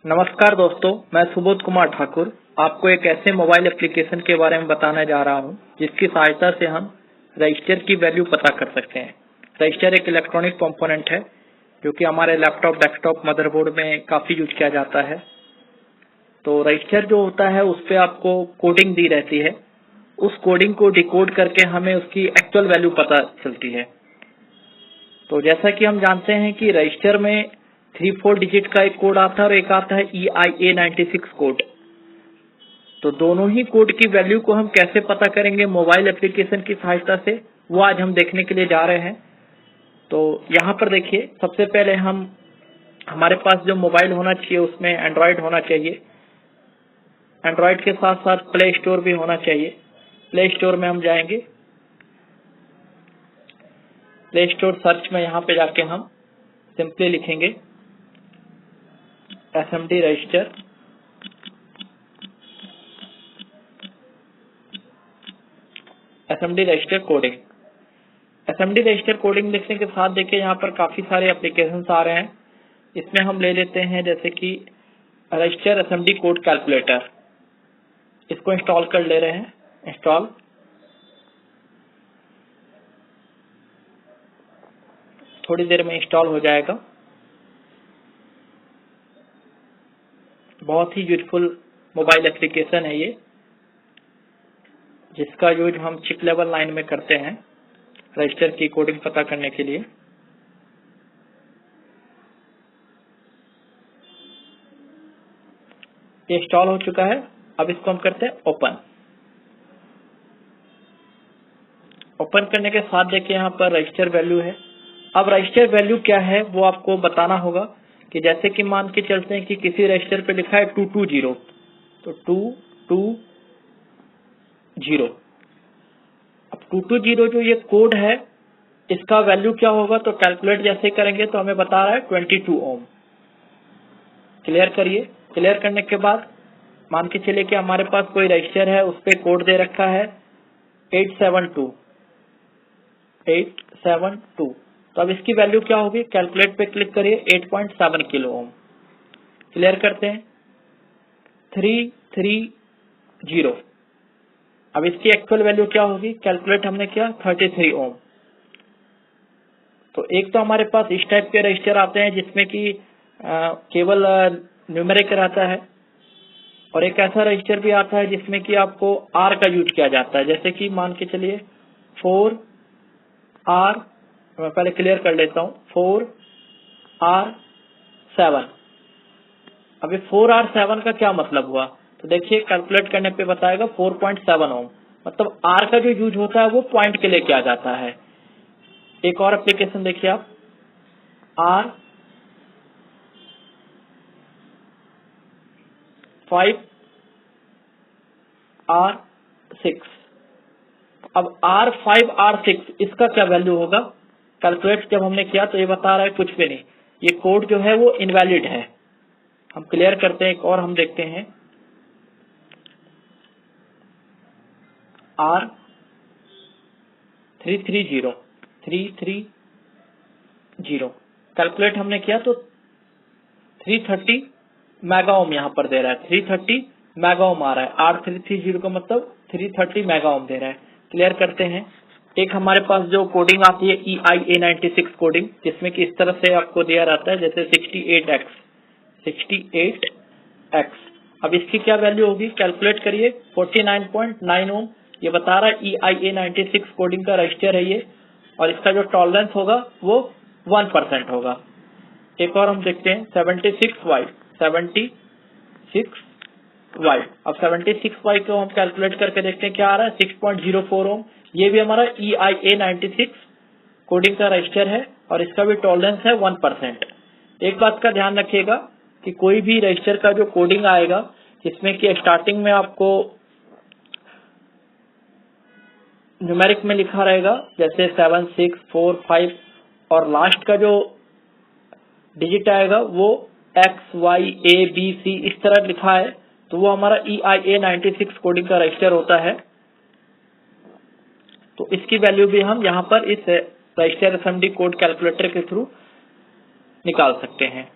नमस्कार दोस्तों, मैं सुबोध कुमार ठाकुर आपको एक ऐसे मोबाइल एप्लीकेशन के बारे में बताने जा रहा हूं जिसकी सहायता से हम रजिस्टर की वैल्यू पता कर सकते हैं। रजिस्टर एक इलेक्ट्रॉनिक कंपोनेंट है जो कि हमारे लैपटॉप, डेस्कटॉप, मदरबोर्ड में काफ़ी यूज किया जाता है। तो रजिस्टर जो होता है उस पर आपको कोडिंग दी रहती है। उस कोडिंग को डिकोड करके हमें उसकी एक्चुअल वैल्यू पता चलती है। तो जैसा कि हम जानते हैं कि रजिस्टर में 3-4 डिजिट का एक कोड आता है और एक आता है EIA96 कोड। तो दोनों ही कोड की वैल्यू को हम कैसे पता करेंगे मोबाइल एप्लीकेशन की सहायता से, वो आज हम देखने के लिए जा रहे हैं। तो यहाँ पर देखिए, सबसे पहले हमारे पास जो मोबाइल होना चाहिए उसमें एंड्रॉयड होना चाहिए। एंड्रॉयड के साथ साथ प्ले स्टोर भी होना चाहिए। प्ले स्टोर में हम जाएंगे। प्ले स्टोर सर्च में यहाँ पे जाके हम सिंपली लिखेंगे SMD register. SMD register coding. SMD register coding लिखने के साथ देखिए यहाँ पर काफी सारे एप्लीकेशंस आ रहे हैं। इसमें हम ले लेते हैं जैसे कि रजिस्टर SMD कोड कैलकुलेटर। इसको इंस्टॉल कर ले रहे हैं। इंस्टॉल। थोड़ी देर में इंस्टॉल हो जाएगा। बहुत ही यूजफुल मोबाइल एप्लीकेशन है ये, जिसका यूज हम चिप लेवल लाइन में करते हैं रजिस्टर की कोडिंग पता करने के लिए। ये इंस्टॉल हो चुका है। अब इसको हम करते हैं ओपन। ओपन करने के साथ देखिए यहाँ पर रजिस्टर वैल्यू है। अब रजिस्टर वैल्यू क्या है वो आपको बताना होगा कि जैसे कि मान के चलते हैं कि किसी रजिस्टर पे लिखा है 220, तो 220। अब 220 जो ये कोड है इसका वैल्यू क्या होगा, तो कैलकुलेट जैसे करेंगे तो हमें बता रहा है 22 ओम। क्लियर करिए। क्लियर करने के बाद मान के चलिए कि हमारे पास कोई रजिस्टर है, उस पर कोड दे रखा है 872। तो अब इसकी वैल्यू क्या होगी, कैलकुलेट पे क्लिक करिए। 8.7 किलो ओम। क्लियर करते हैं। 330। अब इसकी एक्चुअल वैल्यू क्या होगी, कैलकुलेट हमने किया 33 ओम। तो एक तो हमारे पास इस टाइप के रजिस्टर आते हैं जिसमें कि केवल न्यूमेरिक रहता है, और एक ऐसा रजिस्टर भी आता है जिसमें कि आपको R का यूज किया जाता है। जैसे कि मान के चलिए 4R, मैं पहले क्लियर कर लेता हूँ, 4R7। अभी 4R7 का क्या मतलब हुआ, तो देखिए कैलकुलेट करने पे बताएगा 4.7 ओम। मतलब R का जो यूज होता है वो पॉइंट के लिए किया जाता है। एक और एप्लीकेशन देखिए आप, R5R6। अब R5R6 इसका क्या वैल्यू होगा, कैलकुलेट जब हमने किया तो ये बता रहा है कुछ भी नहीं, ये कोड जो है वो इनवैलिड है। हम क्लियर करते हैं। एक और हम देखते हैं R330। कैलकुलेट हमने किया तो 330 मेगा ओम यहाँ पर दे रहा है। 330 मेगा ओम आ रहा है। R330 का मतलब 330 मेगा ओम दे रहा है। क्लियर करते हैं। एक हमारे पास जो कोडिंग आती है EIA96 कोडिंग, जिसमें कि इस तरह से आपको दिया रहता है जैसे 68x। अब इसकी क्या वैल्यू होगी, कैलकुलेट करिए। 49.9 ओम ये बता रहा है। EIA96 कोडिंग का रजिस्टर है ये, और इसका जो टॉलरेंस होगा वो 1% होगा। एक और हम देखते हैं 76Y। अब 76Y को हम कैलकुलेट करके देखते हैं क्या आ रहा है, 6.04 ओम। ये भी हमारा EIA96 कोडिंग का रजिस्टर है और इसका भी टॉलरेंस है 1%। एक बात का ध्यान रखिएगा कि कोई भी रजिस्टर का जो कोडिंग आएगा जिसमें कि स्टार्टिंग में आपको न्यूमेरिक में लिखा रहेगा जैसे 7, 6, 4, 5, और लास्ट का जो डिजिट आएगा वो X, Y, A, B, C इस तरह लिखा है, तो वो हमारा EIA96 कोडिंग का रजिस्टर होता है। तो इसकी वैल्यू भी हम यहाँ पर इस रजिस्टर SMD कोड कैलकुलेटर के थ्रू निकाल सकते हैं।